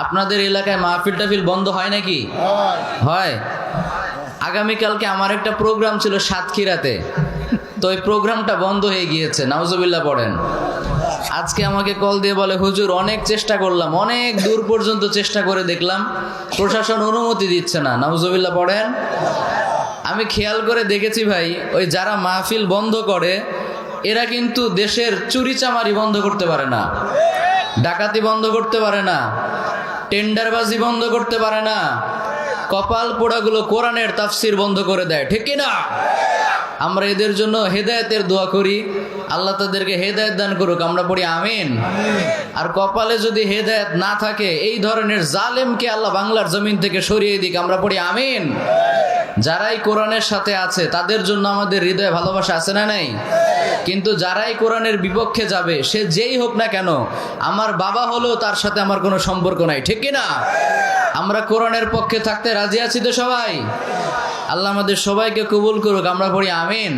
আপনাদের এলাকায় মাহফিল টাফিল বন্ধ হয় নাকি? হয়। আগামীকালকে আমার একটা প্রোগ্রাম ছিল সাতক্ষীরাতে, তো ওই প্রোগ্রামটা বন্ধ হয়ে গিয়েছে, নাউজুবিল্লাহ পড়েন। আজকে আমাকে কল দিয়ে বলে, হুজুর অনেক চেষ্টা করলাম, অনেক দূর পর্যন্ত চেষ্টা করে দেখলাম, প্রশাসন অনুমতি দিচ্ছে না, নাউজুবিল্লাহ পড়েন। আমি খেয়াল করে দেখেছি ভাই, ওই যারা মাহফিল বন্ধ করে এরা কিন্তু দেশের চুরি চামারি বন্ধ করতে পারে না, ডাকাতি বন্ধ করতে পারে না, টেন্ডারবাজি বন্ধ করতে পারে না, কপাল পোড়াগুলো কোরআনের তাফসির বন্ধ করে দেয়, ঠিক কি না? আমরা এদের জন্য হেদায়েতের দোয়া করি, আল্লাহ তাদেরকে হেদায়েত দান করুক, আমরা পড়ি আমিন। আর কপালে যদি হেদায়েত না থাকে, এই ধরনের জালেমকে আল্লাহ বাংলার জমিন থেকে সরিয়ে দিক, আমরা পড়ি আমিন। যারাই কোরআনের সাথে আছে তাদের জন্য আমাদের হৃদয়ে ভালোবাসা আছে না নাই? কিন্তু যারাই কোরআনের বিপক্ষে যাবে, সে যেই হোক না কেন, আমার বাবা হলেও তার সাথে আমার কোনো সম্পর্ক নাই, ঠিক কি না? আমরা কোরআনের পক্ষে থাকতে রাজি আছি তো সবাই? আল্লাহ আমাদের সবাইকে কবুল করুক, আমরা পড়ি আমিন।